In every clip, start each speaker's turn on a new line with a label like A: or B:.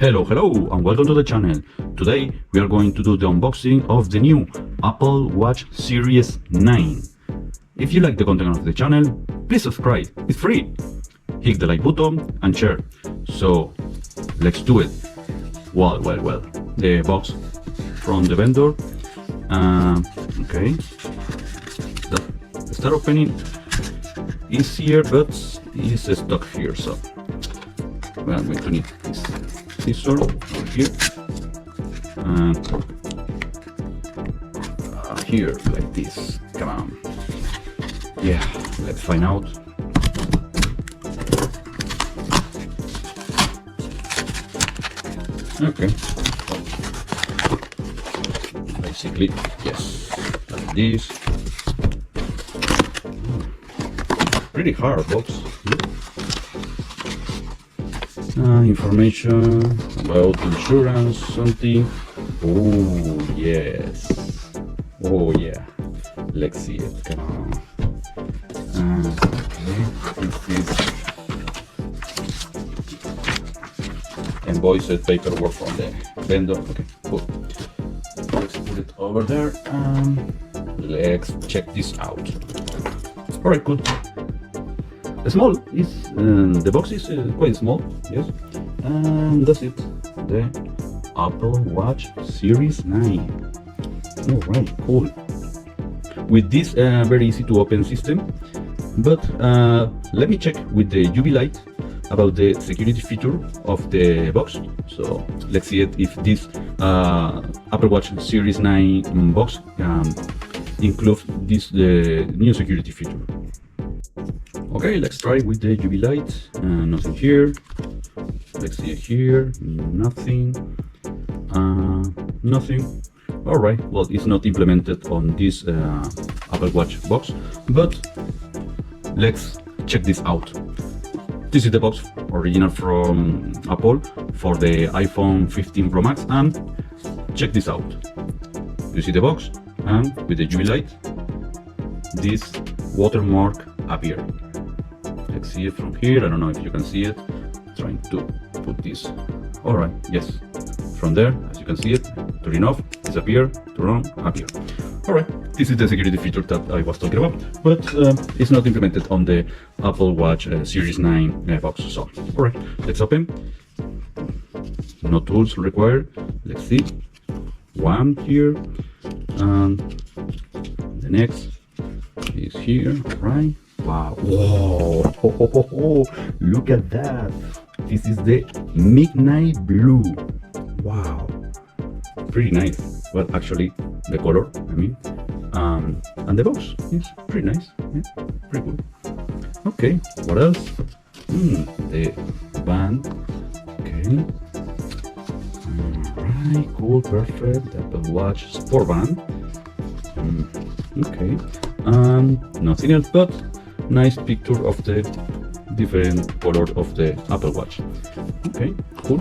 A: Hello and welcome to the channel. Today we are going to do the unboxing of the new Apple Watch Series 9. If you like the content of the channel, please subscribe, it's free. Hit the like button and share. So let's do it. Well, the box from the vendor. Okay, the start opening is here, but is stuck here, so we are going to need this scissor over here and here like this. Come on, yeah, let's find out. Okay, basically yes, like this. Pretty hard box. Information about insurance, something. Oh yes, oh yeah, let's see it. Come on. Okay, this is invoiced paperwork from the vendor. Okay, cool. Let's put it over there and let's check this out. All right, cool. Small is the box is quite small, yes, and that's it. The Apple Watch Series 9. All right, cool. With this very easy to open system, but let me check with the UV light about the security feature of the box. So let's see it if this Apple Watch Series 9 box includes this new security feature. Okay, let's try with the UV light. Nothing here. Let's see it here. Nothing. Nothing. All right. Well, it's not implemented on this Apple Watch box, but let's check this out. This is the box original from Apple for the iPhone 15 Pro Max, and check this out. You see the box, and with the UV light, this watermark appears. Let's see it from here. I don't know if you can see it. Trying to put this. All right, yes. From there, as you can see it, turn off, disappear, turn on, appear. All right, this is the security feature that I was talking about, but it's not implemented on the Apple Watch Series 9 box. So, all right, let's open. No tools required. Let's see. One here, and the next is here. Right. Wow! Whoa! Ho, ho, ho, ho. Look at that! This is the midnight blue. Wow! Pretty nice. Well, actually, the color. I mean, and the box is pretty nice. Yeah, pretty cool. Okay, what else? The band. Okay. Alright, cool, perfect. Apple Watch Sport Band. Okay. Nothing else but nice picture of the different colors of the Apple Watch. Okay, cool.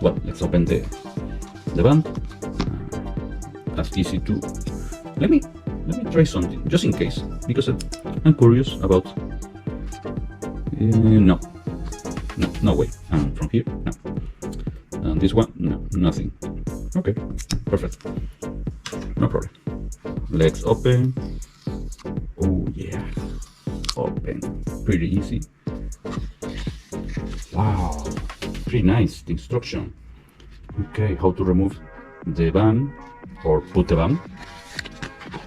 A: Well, let's open the band. That's easy to. Let me try something just in case, because I'm curious about. No way. From here, no. And this one, no, nothing. Okay, perfect. No problem. Let's open. Oh yeah. Open. Pretty easy. Wow. Pretty nice, the instruction. Okay, how to remove the band or put the band.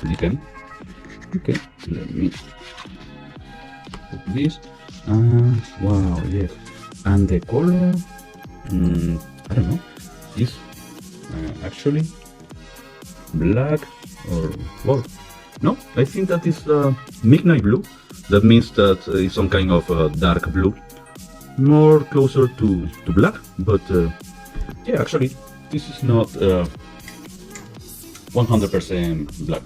A: You can. Okay, let me put this. Wow, yes. And the color, I don't know, is actually black or what? No, I think that is midnight blue. That means that it's some kind of dark blue, more closer to black. But yeah, actually, this is not 100% black,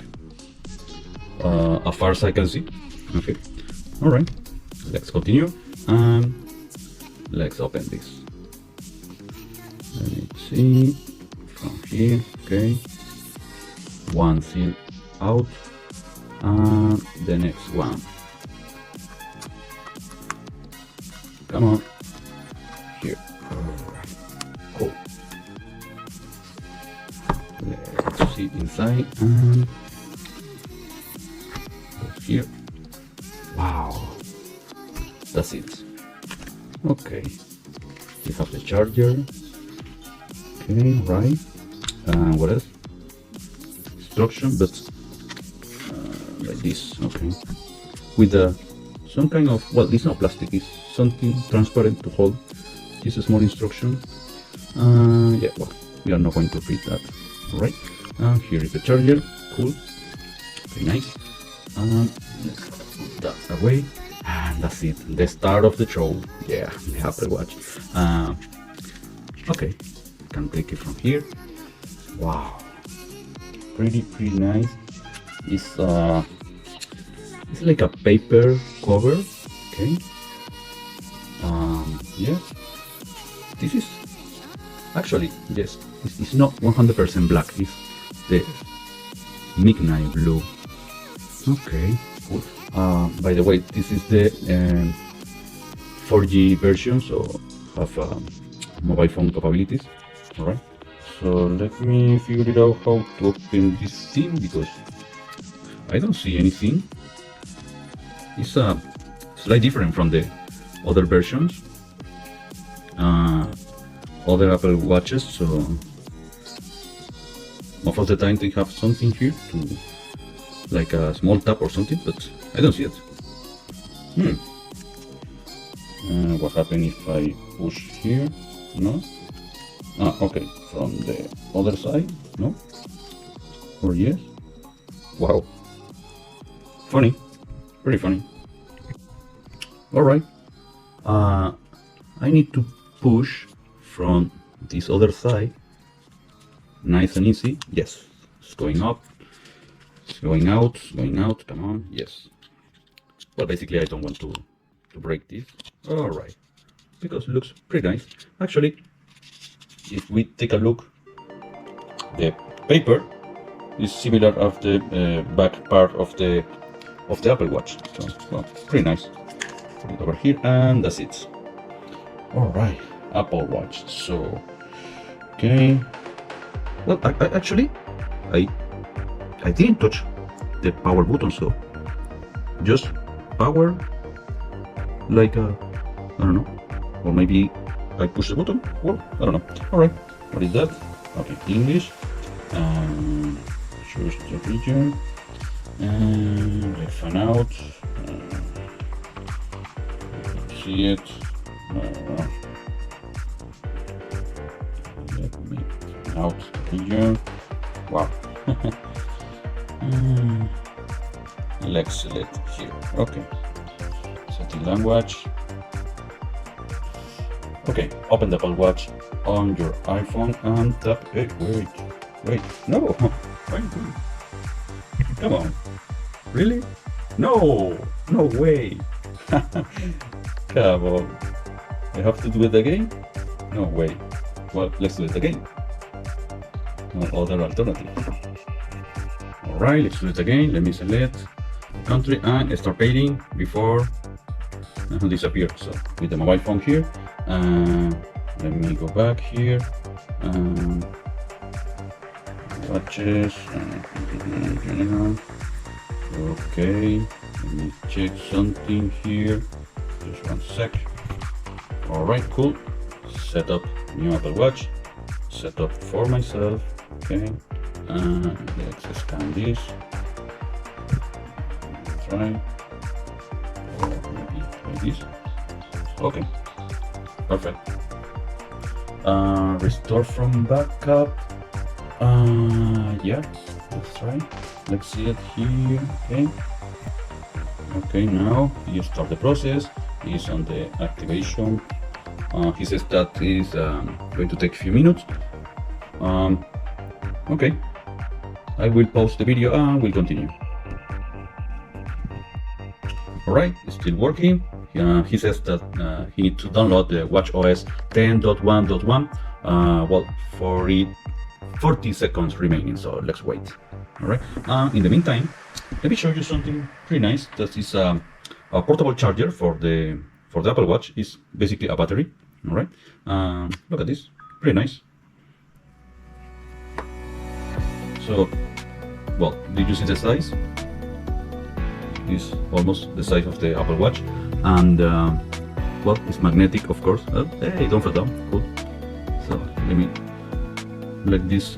A: as far as I can see. Okay, all right, let's continue and let's open this. Let me see from here. Okay, one seal out, and the next one. Come on, here. see inside, and here. Wow, that's it. Okay, you have the charger. Okay, right. What else? Instruction, but like this. Okay, with some kind of, well, it's not plastic. It's something transparent to hold this small instruction. Yeah, well, we are not going to read that. All right. Here is the charger. Cool. Very nice. Let's put that away. And that's it. The start of the show. Yeah, the Apple Watch. Okay, can take it from here. Wow, pretty nice. It's like a paper cover. Okay. Yeah. This is actually, yes. It's not 100% black. It's the midnight blue. Okay. Cool. By the way, this is the 4G version, so have mobile phone capabilities. All right. So let me figure it out how to open this thing, because I don't see anything. It's slightly different from the other versions, other Apple Watches. So most of the time they have something here to, like a small tap or something, but I don't see it. What happens if I push here? No. Okay, from the other side, no? Or yes? Wow. Funny, pretty funny. Alright, I need to push from this other side, nice and easy. Yes, it's going up, it's going out, come on, yes. Well, basically I don't want to break this. Alright, because it looks pretty nice. Actually, if we take a look, the paper is similar of the back part of the Apple Watch. So, well, pretty nice. Put it over here, and that's it. All right, Apple Watch. So, okay. Well, actually, I didn't touch the power button, so just power, like I don't know, or maybe I push the button, or I don't know. All right, what is that? Okay, English. Choose the region. Let fan out. See it. Let me out region. Wow. Let's select here. Okay. Setting language. Okay, open the Apple Watch on your iPhone and tap. Hey, wait, no, come on, really? No way. Come on, I have to do it again? No way. Well, let's do it again. No other alternative. All right, let's do it again. Let me select country and start paying before disappear. So with the mobile phone here. Let me go back here. Watches. General. Okay. Let me check something here. Just one sec. All right, cool. Set up new Apple Watch. Set up for myself. Okay. Let's scan this. Try. Or maybe like this. Okay. Perfect. Restore from backup. Yeah, that's right. Let's see it here. Okay. Okay, now you start the process. It's on the activation. He says that is going to take a few minutes. Okay. I will pause the video and we'll continue. Alright, it's still working. He says that he needs to download the watchOS 10.1.1. Well, 40 seconds remaining, so let's wait. All right. In the meantime, let me show you something pretty nice. That is a portable charger for the Apple Watch. It's basically a battery. All right. Look at this, pretty nice. So, well, did you see the size? It's almost the size of the Apple Watch, and well, it's magnetic, of course. Hey, don't fall down. Cool. So let this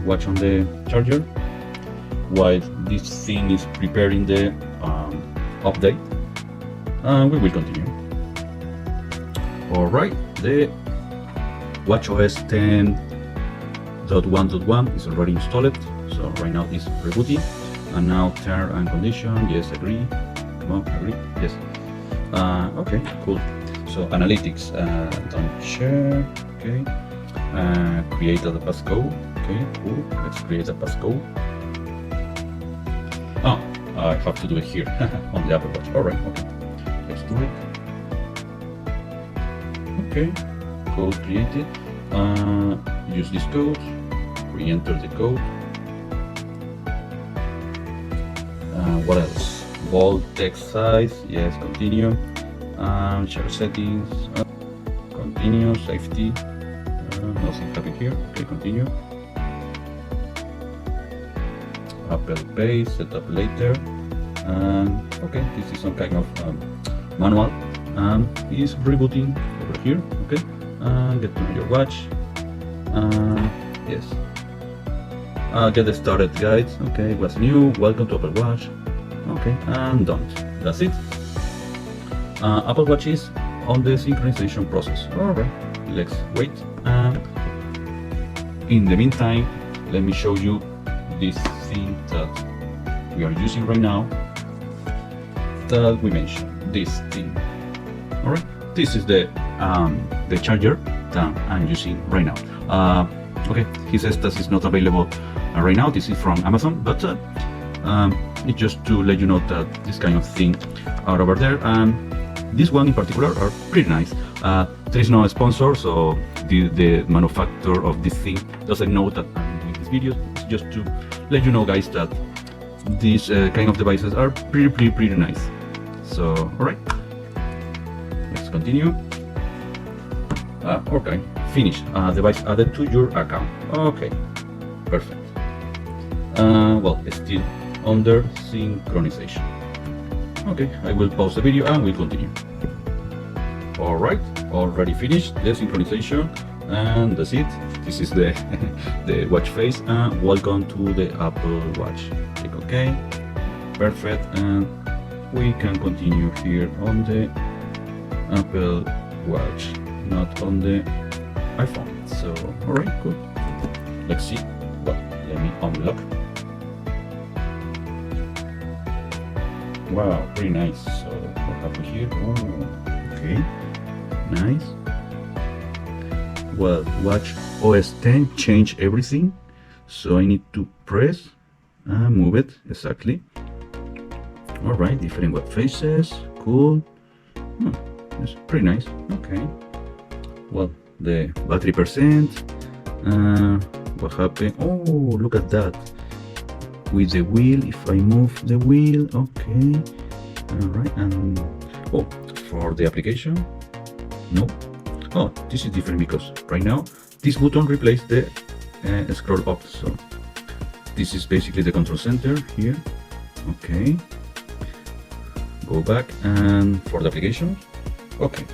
A: watch on the charger while this thing is preparing the update, and we will continue. All right, the watchOS 10.1.1 is already installed, so right now it's rebooting. And now term and condition, yes, agree. Come on, agree, yes. Okay, cool. So analytics, don't share, okay. Create a passcode, okay, cool. Let's create a passcode. Oh, I have to do it here on the Apple Watch. All right, okay. Let's do it. Okay, code created. Use this code. Re-enter the code. What else? Bold text size, yes, continue. Share settings, continue. Safety, nothing happened here. Okay, continue. Apple Pay, setup later. Okay, this is some kind of manual, and is rebooting over here. Okay, get to know your watch. Yes. Get started guide. Okay, what's new? Welcome to Apple Watch. Okay, and done. That's it. Apple Watch is on the synchronization process. Alright, let's wait. In the meantime, let me show you this thing that we are using right now that we mentioned. This thing. Alright, this is the charger that I'm using right now. Okay, he says that it's not available right now. This is from Amazon, but it's just to let you know that this kind of thing are over there, and this one in particular are pretty nice. There is no sponsor, so the manufacturer of this thing doesn't know that I'm doing this video. It's just to let you know, guys, that these kind of devices are pretty nice. So, alright, let's continue. Okay, finish. Device added to your account. Okay, perfect. Well, still under synchronization. Okay, I will pause the video and we'll continue. Alright, already finished the synchronization, and that's it. This is the the watch face, and welcome to the Apple Watch. Click OK. Perfect, and we can continue here on the Apple Watch, not on the iPhone. So, alright, cool. Let's see. Well, let me unlock. Wow, pretty nice. So, what happened here? Oh, okay, nice. Well, watch OS 10 change everything. So I need to press and move it exactly. Alright, different web faces. Cool. That's pretty nice. Okay. Well, the battery percent. What happened? Oh, look at that. With the wheel, if I move the wheel, okay. Alright, and oh, for the application, no. Oh, this is different because right now this button replaces the scroll up. So this is basically the control center here. Okay. Go back, and for the application, okay.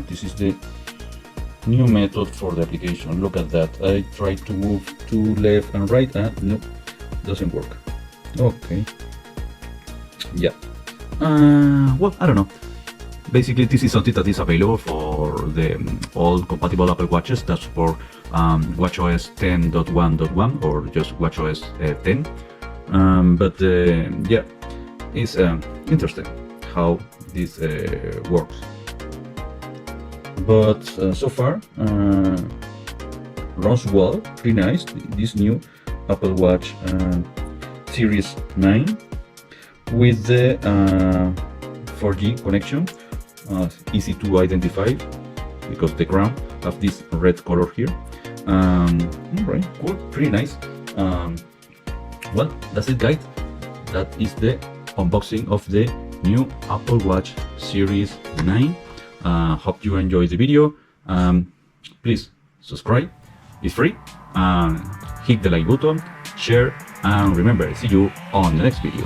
A: This is the new method for the application. Look at that. I tried to move to left and right, and nope, doesn't work. Okay. Yeah. Well, I don't know. Basically, this is something that is available for the all compatible Apple Watches that support watchOS 10.1.1 or just watchOS 10. But yeah, it's interesting how this works. But so far, runs well, pretty nice. This new Apple Watch Series 9 with the 4G connection, easy to identify because the crown has this red color here. Alright, cool, pretty nice. Well, that's it, guys. That is the unboxing of the new Apple Watch Series 9. Hope you enjoyed the video. Please subscribe, it's free. Hit the like button share, and remember, see you on the next video.